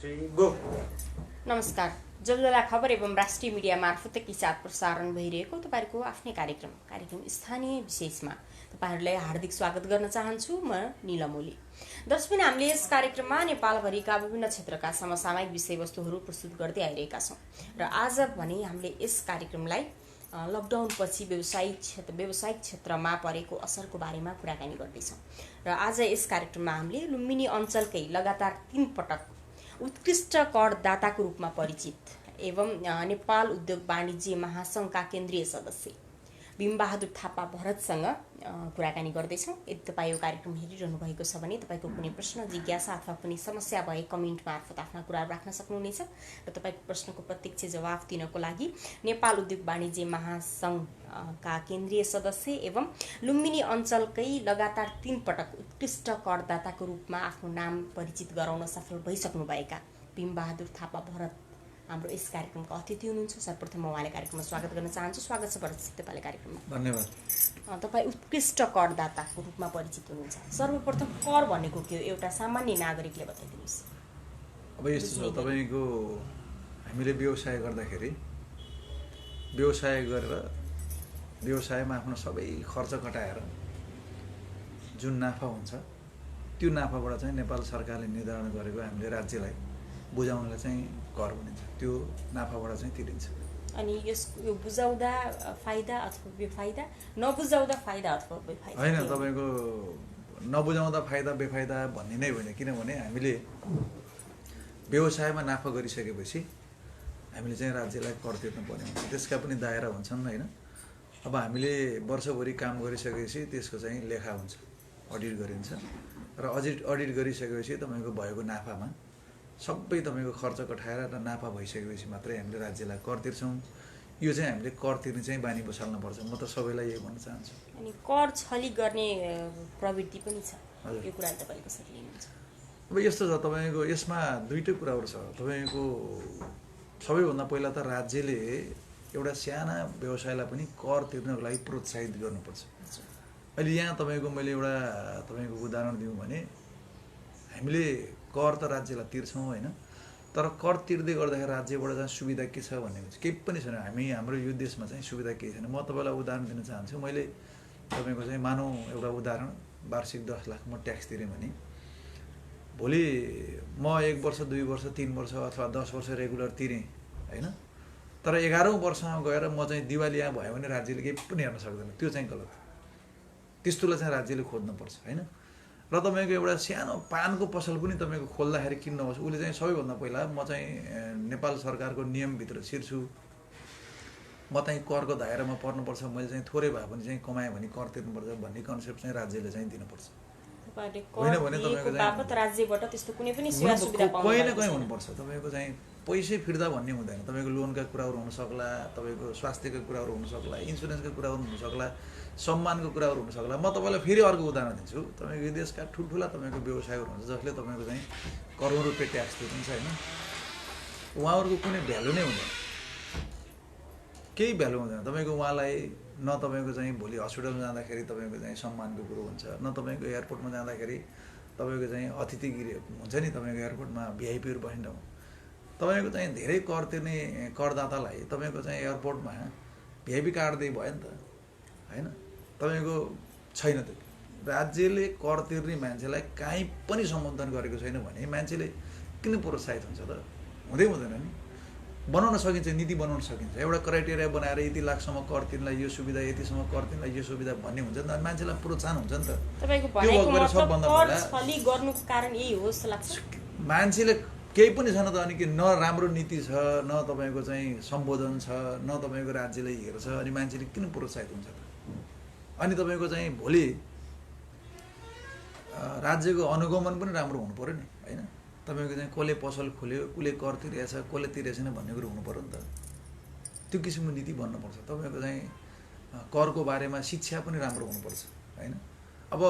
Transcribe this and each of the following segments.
3 go. नमस्कार। जलजला खबर एवं राष्ट्रिय मिडिया मार्फत एकैसाथ प्रसारण भइरहेको तपाईहरुको आफ्नै कार्यक्रम स्थानीय विशेषमा तपाईहरुलाई हार्दिक स्वागत गर्न चाहन्छु। म नीलम ओली। दर्शक, हामीले यस कार्यक्रममा नेपालभरिका विभिन्न क्षेत्रका समसामयिक विषयवस्तुहरू प्रस्तुत गर्दै आइरहेका छौं र आज भने हामीले यस कार्यक्रमलाई लकडाउन पछि व्यावसायिक क्षेत्रमा परेको असरको बारेमा कुराकानी गर्दैछौं र आज यस कार्यक्रममा हामीले लुम्बिनी अञ्चलकै लगातार 3 पटक उत्कृष्ट करदाताको रूपमा परिचित एवं नेपाल उद्योग वाणिज्य महासंघका केन्द्रीय सदस्य भीमबहादुर थापा भरतसँग कुराकानी गर्दैछौँ। यदि तपाईँ यो कार्यक्रम हेरिरहनु भएको छ भने तपाईको कुनै प्रश्न, जिज्ञासा अथवा कुनै समस्या भए कमेन्ट मार्फत आफ्ना कुरा राख्न सक्नुहुनेछ र तपाईको प्रश्नको प्रत्यक्ष जवाफ दिनको लागि नेपाल उद्योग वाणिज्य महासंघका केन्द्रीय सदस्य एवं लुम्बिनी अञ्चलकै लगातार 3 पटक उत्कृष्ट करदाताको रूपमा आफ्नो नाम परिचित गराउन सफल भइसक्नुभएका भीमबहादुर थापा भरत हाम्रो यस कार्यक्रमका अतिथि हुनुहुन्छ। सर्वप्रथम म उहाँलाई कार्यक्रममा स्वागत गर्न चाहन्छु। स्वागत छ भरत तपाईँलाई कार्यक्रममा। धन्यवाद। तपाईँ उत्कृष्ट करदाताको रूपमा परिचित हुनुहुन्छ। सर्वप्रथम कर भनेको के हो एउटा सामान्य नागरिकले बताइदिनुहोस्। अब यस्तो छ, तपाईको हामीले व्यवसाय गर्दाखेरि व्यवसाय गरेर व्यवसायमा आफ्नो सबै खर्च कटाएर जुन नाफा हुन्छ त्यो नाफाबाट चाहिँ नेपाल सरकारले निर्धारण गरेको हामीले राज्यलाई बुझाउनलाई चाहिँ कर भनिन्छ। त्यो नाफाबाट चाहिँ तिरिन्छ। अनि यो बुझाउँदा फाइदा अथवा बेफाइदा, नबुझाउँदा फाइदा अथवा बेफाइदा होइन। तपाईको नबुझाउँदा फाइदा बेफाइदा भन्ने नै होइन, किनभने हामीले व्यवसायमा नाफा गरिसकेपछि हामीले चाहिँ राज्यलाई कर तिर्नु पर्ने हुन्छ। त्यसका पनि दायरा हुन्छन् होइन। अब हामीले वर्षभरि काम गरिसकेपछि त्यसको चाहिँ लेखा हुन्छ, अडिट गरिन्छ र अडिट गरिसकेपछि तपाईँको भएको नाफामा सबै तपाईँको खर्च कटाएर र नाफा भइसकेपछि मात्रै हामीले राज्यलाई कर तिर्छौँ। यो चाहिँ हामीले कर तिर्ने चाहिँ बानी बसाल्नुपर्छ। म त सबैलाई यही भन्न चाहन्छु। अनि कर छली गर्ने प्रवृत्ति पनि छ, यो कुरा तपाईले कसरी लिनुहुन्छ? अब यस्तो छ, तपाईँको यसमा दुईटै कुराहरू छ। तपाईँको सबैभन्दा पहिला त राज्यले एउटा साना व्यवसायलाई पनि कर तिर्नको लागि प्रोत्साहित गर्नुपर्छ। अहिले यहाँ तपाईँको मैले एउटा तपाईँको उदाहरण दिउँ भने हामीले कर त राज्यलाई तिर्छौँ होइन, तर कर तिर्दै गर्दाखेरि राज्यबाट चाहिँ सुविधा के छ भन्ने केही पनि छैन। हाम्रो यो देशमा चाहिँ सुविधा केही छैन। म तपाईँलाई उदाहरण दिन चाहन्छु। मैले तपाईँको चाहिँ मानौँ एउटा उदाहरण, वार्षिक 10 लाख म ट्याक्स तिरेँ भने भोलि म 1 वर्ष 2 वर्ष 3 वर्ष अथवा 10 वर्ष रेगुलर तिरेँ होइन, तर 11औं वर्षमा गएर म चाहिँ दिवालिया भयो भने राज्यले केही पनि हेर्न सक्दैन। त्यो चाहिँ गलत। त्यस्तोलाई चाहिँ राज्यले खोज्नुपर्छ होइन। र तपाईँको एउटा सानो पानको पसल पनि तपाईँको खोल्दाखेरि किन्नुहोस्, उसले चाहिँ सबैभन्दा पहिला म चाहिँ नेपाल सरकारको नियमभित्र छिर्छु, म चाहिँ करको दायरामा पर्नुपर्छ, मैले चाहिँ थोरै भए पनि चाहिँ कमाएँ भने कर तिर्नुपर्छ भन्ने कन्सेप्ट चाहिँ राज्यले चाहिँ दिनुपर्छ। होइन भने तपाईँको राज्यबाट त्यस्तो कुनै पनि सेवा सुविधा कहीँ न कहीँ हुनुपर्छ। तपाईँको चाहिँ पैसै फिर्ता भन्ने हुँदैन। तपाईँको लोनका कुराहरू हुनसक्ला, तपाईँको स्वास्थ्यका कुराहरू हुनसक्ला, इन्सुरेन्सका कुराहरू हुनसक्ला, सम्मानको कुराहरू हुनसक्ला। म तपाईँलाई फेरि अर्को उदाहरण दिन्छु। तपाईँको देशका ठुल्ठुला तपाईँको व्यवसायहरू हुन्छ जसले तपाईँको चाहिँ करोड रुपियाँ ट्याक्स तिर्नुहुन्छ होइन, उहाँहरूको कुनै भ्यालु नै हुँदैन, केही भ्यालु हुँदैन। तपाईँको उहाँलाई न तपाईँको चाहिँ भोलि हस्पिटलमा जाँदाखेरि तपाईँको चाहिँ सम्मानको कुरो हुन्छ, न तपाईँको एयरपोर्टमा जाँदाखेरि तपाईँको चाहिँ अतिथिगिरी हुन्छ नि, तपाईँको एयरपोर्टमा भिआइपीहरू बस्ने ठाउँ। तपाईँको चाहिँ धेरै कर तिर्ने करदातालाई तपाईँको चाहिँ एयरपोर्टमा भिआइपी कार्ड दिए भयो नि त होइन। तपाईँको छैन त। राज्यले कर तिर्ने मान्छेलाई काहीँ पनि सम्बोधन गरेको छैन भने मान्छेले किन प्रोत्साहित हुन्छ त? हुँदैन नि। बनाउन सकिन्छ, नीति बनाउन सकिन्छ। एउटा क्राइटेरिया बनाएर यति लाखसम्म कर तिर्नलाई यो सुविधा, यतिसम्म कर तिर्नलाई यो सुविधा भन्ने हुन्छ नि त, मान्छेलाई प्रोत्साहन हुन्छ नि त। तपाईको भनेको मतलब कर छली गर्नुको कारण यही हो जस्तो लाग्छ। मान्छेले केही पनि छैन त, अनि के न राम्रो नीति छ, न तपाईँको चाहिँ सम्बोधन छ, न तपाईँको राज्यले हेर्छ, अनि मान्छेले किन प्रोत्साहित हुन्छ त? अनि तपाईँको चाहिँ भोलि राज्यको अनुगमन पनि राम्रो हुनु पऱ्यो नि होइन। तपाईँको चाहिँ कसले पसल खोल्यो, कसले कर तिरेछ, कसले तिरेको छैन भन्ने कुरो हुनु पऱ्यो नि त। त्यो किसिमको नीति बन्नुपर्छ। तपाईँको चाहिँ करको बारेमा शिक्षा पनि राम्रो हुनुपर्छ होइन। अब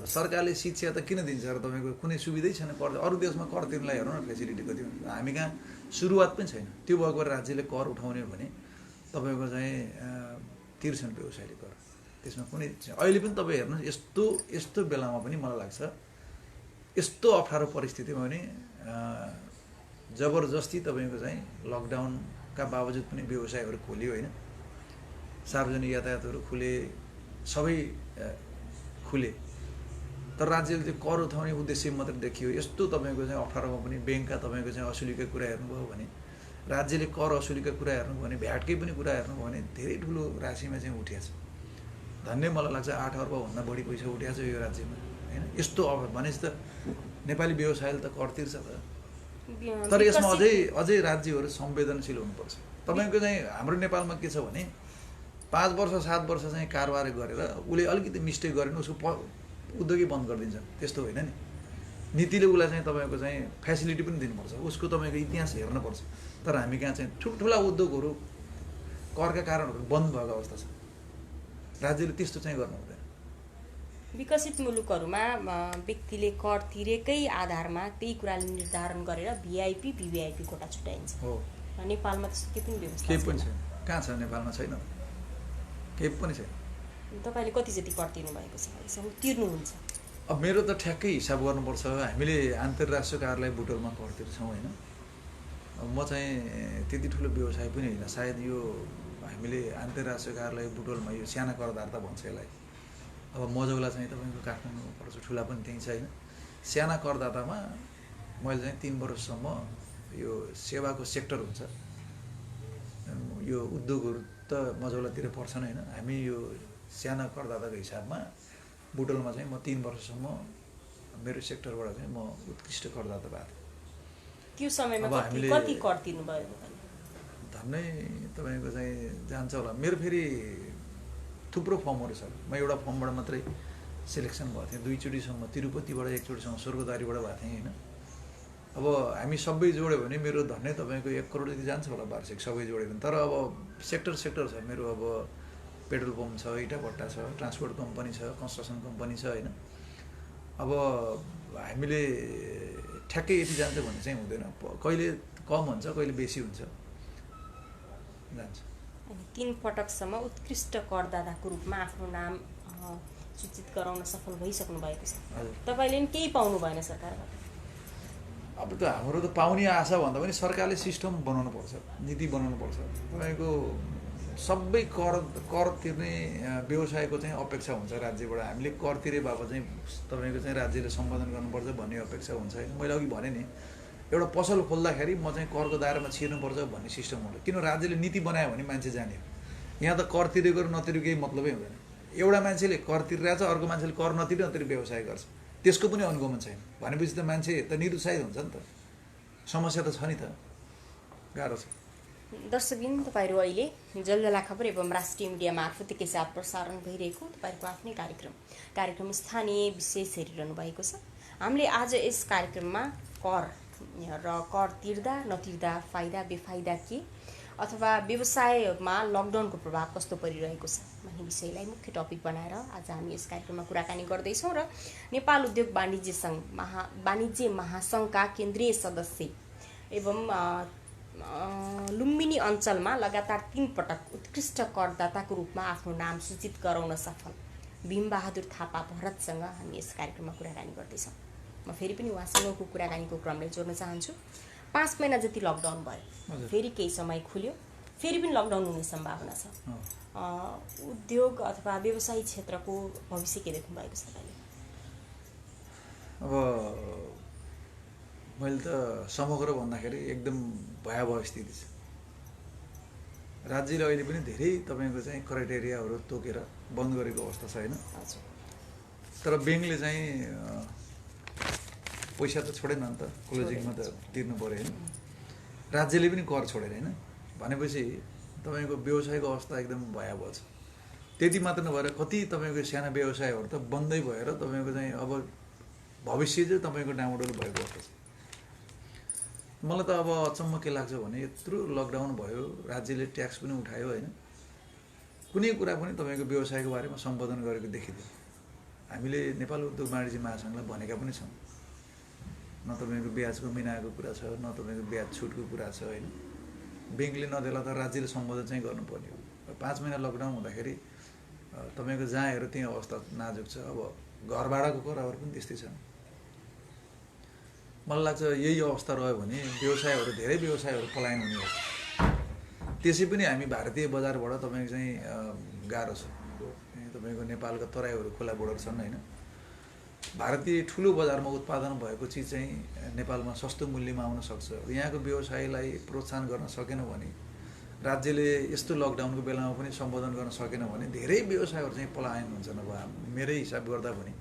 सरकारले शिक्षा त किन दिन्छ र? तपाईँको कुनै सुविधै छैन कर। अरू देशमा कर तिर्नलाई हेर्नु न, फेसिलिटी कति हुन्छ। हामी कहाँ सुरुवात पनि छैन। त्यो भएको राज्यले कर उठाउने भने तपाईँको चाहिँ तिर्छन् व्यवसायले कर, त्यसमा कुनै अहिले पनि तपाईँ हेर्नुहोस्, यस्तो बेलामा पनि मलाई लाग्छ यस्तो अप्ठ्यारो परिस्थितिमा पनि जबरजस्ती तपाईँको चाहिँ लकडाउनका बावजुद पनि व्यवसायहरू खोलियो होइन, सार्वजनिक यातायातहरू खुले, सबै खुले, तर राज्यले चाहिँ कर उठाउने उद्देश्य मात्रै देखियो। यस्तो तपाईँको चाहिँ अप्ठ्यारोमा पनि ब्याङ्कका तपाईँको चाहिँ असुलीका कुरा हेर्नुभयो भने, राज्यले कर असुलीका कुरा हेर्नुभयो भने, भ्याटकै पनि कुरा हेर्नुभयो भने धेरै ठुलो राशिमा चाहिँ उठिएको छ। धन्य मलाई लाग्छ 8 अर्बभन्दा बढी पैसा उठिएको छ यो राज्यमा होइन। यस्तो भनेपछि त नेपाली व्यवसायले त कर तिर्छ त। तर यसमा अझै राज्यहरू संवेदनशील हुनुपर्छ। तपाईँको चाहिँ हाम्रो नेपालमा के छ भने 5 वर्ष 7 वर्ष चाहिँ कारोबार गरेर उसले अलिकति मिस्टेक गरे भने उसको उद्योगै बन्द गरिदिन्छ, त्यस्तो होइन नि। नीतिले उसलाई चाहिँ तपाईँको चाहिँ फेसिलिटी पनि दिनुपर्छ, उसको तपाईँको इतिहास हेर्नुपर्छ। तर हामी कहाँ चाहिँ ठुल्ठुला उद्योगहरू करका कारणहरू बन्द भएको अवस्था छ। राज्यले त्यस्तो चाहिँ गर्नु हुँदैन। विकसित मुलुकहरूमा व्यक्तिले कर तिरेकै आधारमा त्यही कुराले निर्धारण गरेर भिआइपी भिभिआइपी कोटा छुट्याइन्छ हो। नेपालमा त्यस्तो केही पनि व्यवस्था केही पनि छैन। कहाँ छ नेपालमा? छैन, केही पनि छैन। तपाईँले कति जति कर तिर्नु भएको छ, यसमा तिर्नुहुन्छ? अब मेरो त ठ्याक्कै हिसाब गर्नुपर्छ। हामीले अन्तर्राष्ट्रिय कार्यालय बुटोलमा कर तिर्छौँ होइन। अब म चाहिँ त्यति ठुलो व्यवसाय पनि होइन, सायद यो हामीले अन्तर्राष्ट्रिय कार्यालय बुटोलमा यो साना करदाता भन्छ यसलाई। अब मजौला चाहिँ तपाईँको काठमाडौँ पर्छ, ठुला पनि त्यहीँ छ होइन। साना करदातामा मैले चाहिँ 3 वर्षसम्म यो सेवाको सेक्टर हुन्छ, यो उद्योगहरू त मजौलातिर पर्छन् होइन। हामी यो साना करदाताको हिसाबमा बुटोलमा चाहिँ म 3 वर्षसम्म मेरो सेक्टरबाट चाहिँ म उत्कृष्ट करदाता भएको थिएँ। त्यो समयमा कति कर तिर्नुभयो? धन्नै तपाईँको चाहिँ जान्छ होला। मेरो फेरि थुप्रो फर्महरू छ, म एउटा फर्मबाट मात्रै सेलेक्सन भएको थिएँ। 2 चोटिसम्म तिरुपतिबाट, 1 चोटिसम्म स्वर्गद्वारीबाट भएको थिएँ होइन। अब हामी सबै जोड्यो भने मेरो धन्नै तपाईँको 1 करोड जति जान्छ होला वार्षिक, सबै जोड्यो भने। तर अब सेक्टर छ मेरो। अब पेट्रोल पम्प छ, इटाभट्टा छ, ट्रान्सपोर्ट कम्पनी छ, कन्स्ट्रक्सन कम्पनी छ होइन। अब हामीले ठ्याक्कै यति जान्छ भन्ने चाहिँ हुँदैन, कहिले कम हुन्छ कहिले बेसी हुन्छ, जान्छ। 3 पटकसम्म उत्कृष्ट करदाताको रूपमा आफ्नो नाम सूचित गराउन सफल भइसक्नु भएको छ। तपाईँले पनि केही पाउनु भएन सरकारबाट? अब त हाम्रो त पाउने आशा भन्दा पनि सरकारले सिस्टम बनाउनु पर्छ, नीति बनाउनु पर्छ। तपाईँको सबै कर तिर्ने व्यवसायको चाहिँ अपेक्षा हुन्छ राज्यबाट। हामीले कर तिरे बापत चाहिँ तपाईँको चाहिँ राज्यले सम्पादन गर्नुपर्छ भन्ने अपेक्षा हुन्छ होइन। मैले अघि भने नि, एउटा पसल खोल्दाखेरि म चाहिँ करको दायरामा छिर्नुपर्छ भन्ने सिस्टम हुन्छ। किन राज्यले नीति बनायो भने मान्छे जाने हो। यहाँ त कर तिरेको र नतिरेको केही मतलबै हुँदैन। एउटा मान्छेले कर तिरिरहेछ, अर्को मान्छेले कर नतिरी व्यवसाय गर्छ, त्यसको पनि अनुगमन छैन भनेपछि त मान्छे त निरुत्साहित हुन्छ नि त। समस्या त छ नि त, गाह्रो छ। दर्शकबिन, तपाईँहरू अहिले जलजला खबर एवं राष्ट्रिय मिडिया मार्फत एकैसाथ प्रसारण भइरहेको तपाईँहरूको आफ्नै कार्यक्रम स्थानीय विशेष हेरिरहनु भएको छ। हामीले आज यस कार्यक्रममा कर तिर्दा नतिर्दा फाइदा बेफाइदा के, अथवा व्यवसायमा लकडाउनको प्रभाव कस्तो परिरहेको छ भन्ने विषयलाई मुख्य टपिक बनाएर आज हामी यस कार्यक्रममा कुराकानी गर्दैछौँ। र नेपाल उद्योग वाणिज्य महासङ्घका केन्द्रीय सदस्य एवं लुम्बिनी अञ्चलमा लगातार 3 पटक उत्कृष्ट करदाताको रूपमा आफ्नो नाम सूचित गराउन सफल भीमबहादुर थापा भरतसँग हामी यस कार्यक्रममा कुराकानी गर्दैछौँ। म फेरि पनि उहाँसँगको कुराकानीको क्रमलाई जोड्न चाहन्छु। 5 महिना जति लकडाउन भयो, फेरि केही समय खुल्यो, फेरि पनि लकडाउन हुने सम्भावना छ। उद्योग अथवा व्यवसायी क्षेत्रको भविष्य के देख्नु भएको छ तपाईँले? अब मैले त समग्र भन्दाखेरि एकदम भयावह स्थिति छ। राज्यले अहिले पनि धेरै तपाईँको चाहिँ क्राइटेरियाहरू तोकेर बन्द गरेको अवस्था छ होइन। तर ब्याङ्कले चाहिँ पैसा त छोडेन नि त, क्लोजिङमा त तिर्नु पऱ्यो होइन। राज्यले पनि कर छोडेर होइन भनेपछि तपाईँको व्यवसायको अवस्था एकदम भयावह छ। त्यति मात्र नभएर कति तपाईँको साना व्यवसायहरू त बन्दै भएर तपाईँको चाहिँ अब भविष्य चाहिँ तपाईँको डामाडोल भएको अवस्था छ। मलाई त अब अचम्म के लाग्छ भने यत्रो लकडाउन भयो, राज्यले ट्याक्स पनि उठायो होइन, कुनै कुरा पनि तपाईँको व्यवसायको बारेमा सम्बोधन गरेको देखिँदैन। हामीले नेपाल उद्योग वाणिज्य महासङ्घलाई भनेका पनि छौँ, न तपाईँको ब्याजको मिनाएको कुरा छ, न तपाईँको ब्याज छुटको कुरा छ होइन। ब्याङ्कले नदेला त राज्यले सम्बोधन चाहिँ गर्नुपर्ने हो। 5 महिना लकडाउन हुँदाखेरि तपाईँको जहाँ हेर त्यही अवस्था नाजुक छ। अब घर भाडाको करारहरू पनि त्यस्तै छ। मलाई लाग्छ यही अवस्था रह्यो भने धेरै व्यवसायहरू पलायन हुने हो। त्यसै पनि हामी भारतीय बजारबाट तपाईँको चाहिँ गाह्रो छ। तपाईँको नेपालका तराईहरू खोला बोर्डर छन् होइन, भारतीय ठुलो बजारमा उत्पादन भएको चिज चाहिँ नेपालमा सस्तो मूल्यमा आउन सक्छ। यहाँको व्यवसायलाई प्रोत्साहन गर्न सकेन भने, राज्यले यस्तो लकडाउनको बेलामा पनि सम्बोधन गर्न सकेन भने धेरै व्यवसायहरू चाहिँ पलायन हुन्छन्। अब मेरै हिसाब गर्दा पनि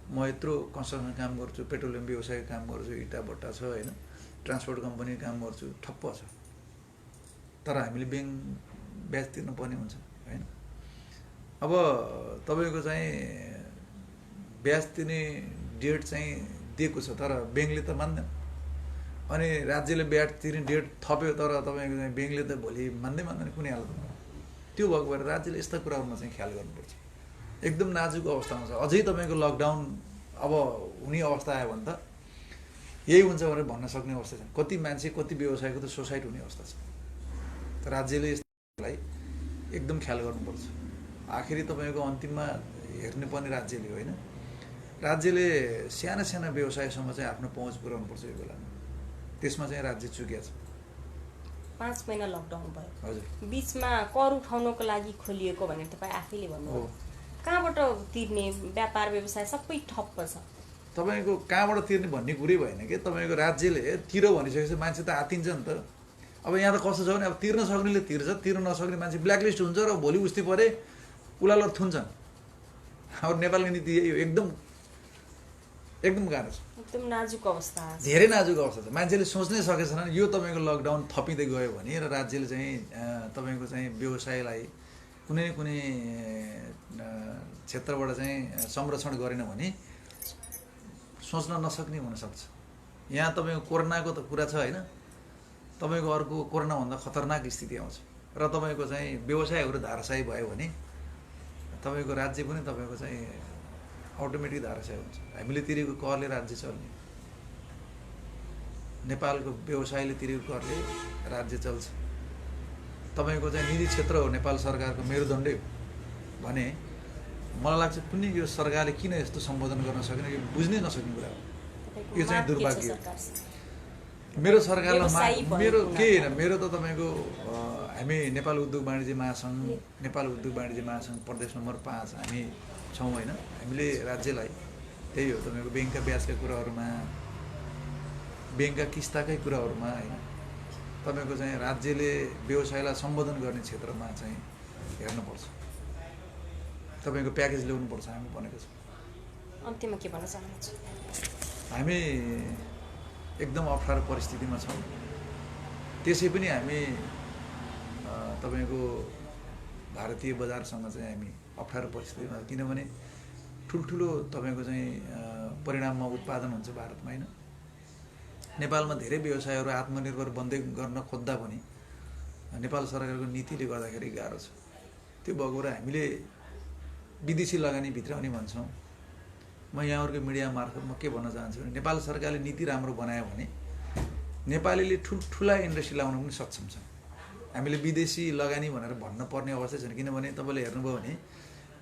म यत्रो कन्स्ट्रक्सन काम गर्छु, पेट्रोलियम व्यवसाय काम गर्छु, इटा भट्टा छ होइन, ट्रान्सपोर्ट कम्पनी काम गर्छु, ठप्प छ। तर हामीले ब्याज तिर्नुपर्ने हुन्छ होइन। अब तपाईँको चाहिँ ब्याज तिर्ने डेट चाहिँ दिएको छ, तर ब्याङ्कले त मान्दैन। अनि राज्यले ब्याज तिर्ने डेट थप्यो, तर तपाईँको चाहिँ ब्याङ्कले त भोलि मान्दैन कुनै हालतमा। त्यो भएको भएर राज्यले यस्ता कुराहरूमा चाहिँ ख्याल गर्नुपर्छ। एकदम नाजुक अवस्थामा छ। अझै तपाईँको लकडाउन अब हुने अवस्था आयो भने त यही हुन्छ भनेर भन्न सक्ने अवस्था छैन। कति मान्छे कति व्यवसायको त सुसाइड हुने अवस्था छ। तर राज्यले यसलाई एकदम ख्याल गर्नुपर्छ। आखिरी तपाईँको अन्तिममा हेर्नुपर्ने राज्यले होइन, राज्यले साना साना व्यवसायसम्म चाहिँ आफ्नो पहुँच पुर्याउनुपर्छ यो बेलामा। त्यसमा चाहिँ राज्य चुकिया छ। 5 महिना लकडाउन भयो, हजुर, बिचमा कर उठाउनको लागि खोलिएको भनेर तपाईँ आफैले भन्नुभयो। कहाँबाट तिर्ने? व्यापार व्यवसाय सबै ठप्प छ। तपाईँको कहाँबाट तिर्ने भन्ने कुरै भएन कि, तपाईँको राज्यले तिरो भनिसकेपछि मान्छे त आत्तिन्छ नि त। अब यहाँ त कस्तो छ भने अब तिर्न सक्नेले तिर्छ, तिर्न नसक्ने मान्छे ब्ल्याकलिस्ट हुन्छ र भोलि उस्ती परे उलालर थुन्छन्। अब नेपालको नीति यही हो, एकदम गाह्रो छ, एकदम नाजुक अवस्था, धेरै नाजुक अवस्था छ। मान्छेले सोच्नै सकेछन् यो तपाईँको लकडाउन थपिँदै गयो भने र राज्यले चाहिँ तपाईँको चाहिँ व्यवसायलाई कुनै क्षेत्रबाट चाहिँ संरक्षण गरेन भने सोच्न नसक्ने हुनसक्छ। यहाँ तपाईँको कोरोनाको त कुरा छ होइन, तपाईँको अर्को कोरोनाभन्दा खतरनाक स्थिति आउँछ र तपाईँको चाहिँ व्यवसायहरू धाराशायी भयो भने तपाईँको राज्य पनि तपाईँको चाहिँ अटोमेटिक धाराशायी हुन्छ। हामीले तिरेको करले राज्य चल्ने, नेपालको व्यवसायले तिरेको करले राज्य चल्छ। तपाईँको चाहिँ निजी क्षेत्र हो नेपाल सरकारको मेरुदण्डै भने मलाई लाग्छ कुनै यो सरकारले किन यस्तो सम्बोधन गर्न सकेन, यो बुझ्नै नसक्ने कुरा हो। यो चाहिँ दुर्भाग्य हो। मेरो सरकारलाई मेरो के होइन, मेरो त तपाईँको हामी नेपाल उद्योग वाणिज्य महासङ्घ प्रदेश नम्बर 5 हामी छौँ होइन। हामीले राज्यलाई त्यही हो तपाईँको ब्याङ्कका ब्याजका कुराहरूमा, ब्याङ्कका किस्ताकै कुराहरूमा होइन, तपाईँको चाहिँ राज्यले व्यवसायलाई सम्बोधन गर्ने क्षेत्रमा चाहिँ हेर्नुपर्छ, तपाईँको प्याकेज ल्याउनुपर्छ। हामी भनेको छौँ। अन्त्यमा के भन्न चाहनुहुन्छ? हामी एकदम अप्ठ्यारो परिस्थितिमा छौँ। त्यसै पनि हामी तपाईँको भारतीय बजारसँग चाहिँ हामी अप्ठ्यारो परिस्थितिमा, किनभने ठुल्ठुलो तपाईँको चाहिँ परिणाममा उत्पादन हुन्छ भारतमा होइन। नेपालमा धेरै व्यवसायहरू आत्मनिर्भर बन्दै गर्न खोज्दा पनि नेपाल सरकारको नीतिले गर्दाखेरि गाह्रो छ। त्यो भएको भएर हामीले विदेशी लगानी भित्राउने भन्छौँ। म यहाँहरूको मिडिया मार्फत म के भन्न चाहन्छु भने नेपाल सरकारले नीति राम्रो बनायो भने नेपालीले ठुल्ठुला इन्डस्ट्री लगाउन पनि सक्षम छ। हामीले विदेशी लगानी भनेर भन्न पर्ने अवस्था छैन, किनभने तपाईँले हेर्नुभयो भने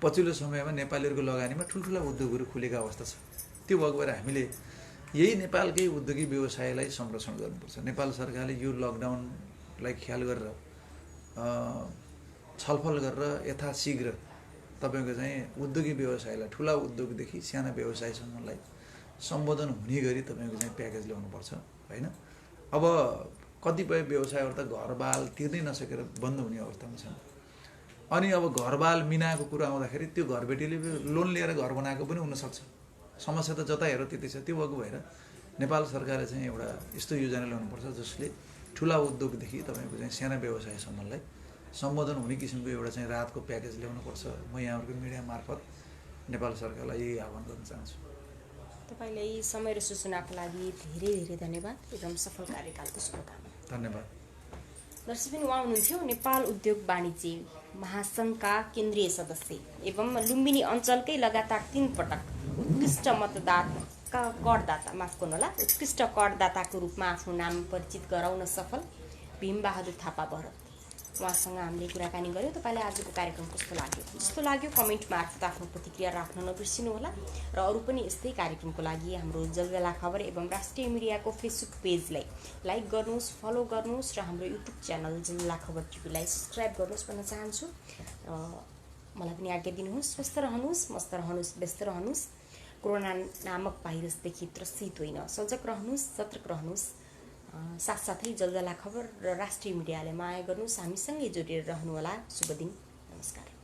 पछिल्लो समयमा नेपालीहरूको लगानीमा ठुल्ठुला उद्योगहरू खुलेको अवस्था छ। त्यो भएको भएर हामीले यही नेपालकै उद्योगी व्यवसायलाई संरक्षण गर्नुपर्छ। नेपाल सरकारले यो लकडाउनलाई ख्याल गरेर छलफल गरेर यथाशीघ्र तपाईँको चाहिँ उद्योगी व्यवसायलाई, ठुला उद्योगदेखि साना व्यवसायसम्मलाई सम्बोधन हुने गरी तपाईँको चाहिँ प्याकेज ल्याउनुपर्छ होइन। अब कतिपय व्यवसायहरू त घरबाल तिर्नै नसकेर बन्द हुने अवस्थामा छन्। अनि अब घरबाल मिनाको कुरा आउँदाखेरि त्यो घरबेटीले लोन लिएर घर बनाएको पनि हुनसक्छ। समस्या त जता हेर त्यति छ। त्यो भएको भएर नेपाल सरकारले चाहिँ एउटा यस्तो योजना ल्याउनुपर्छ जसले ठुला उद्योगदेखि तपाईँको चाहिँ साना व्यवसायसम्मलाई सम्बोधन हुने किसिमको एउटा चाहिँ राहतको प्याकेज ल्याउनुपर्छ। म यहाँहरूको मिडिया मार्फत नेपाल सरकारलाई यही आह्वान गर्न चाहन्छु। तपाईँलाई समय र सूचनाको लागि धेरै धेरै धन्यवाद। एकदम सफल कार्यकालको शुभकामना। धन्यवाद। दर्शकबिन, उहाँ हुनुहुन्थ्यो नेपाल उद्योग वाणिज्य महासङ्घका केन्द्रीय सदस्य एवं लुम्बिनी अञ्चलकै लगातार 3 पटक उत्कृष्ट उत्कृष्ट करदाताको रूपमा आफ्नो नाम परिचित गराउन सफल भीमबहादुर थापा भरत। उहाँसँग हामीले कुराकानी गऱ्यौँ। तपाईँलाई आजको कार्यक्रम कस्तो लाग्यो कमेन्ट मार्फत आफ्नो प्रतिक्रिया राख्न नबिर्सिनुहोला र अरू पनि यस्तै कार्यक्रमको लागि हाम्रो जलवेला खबर एवं राष्ट्रिय मिडियाको फेसबुक पेजलाई लाइक गर्नुहोस्, फलो गर्नुहोस् र हाम्रो युट्युब च्यानल जलवेला खबर टिभीलाई सब्सक्राइब गर्नुहोस् भन्न चाहन्छु। मलाई पनि आज्ञा दिनुहोस्। स्वस्थ रहनुहोस्, मस्त रहनुहोस्, व्यस्त रहनुहोस्। कोरोना नामक भाइरसदेखि त्रसित होइन, सजग रहनुहोस्, सतर्क रहनुहोस्। साथसाथै जलजला खबर र राष्ट्रिय मिडियाले माया गर्नुहोस्। हामीसँगै जोडिएर रहनुहोला। शुभ दिन। नमस्कार।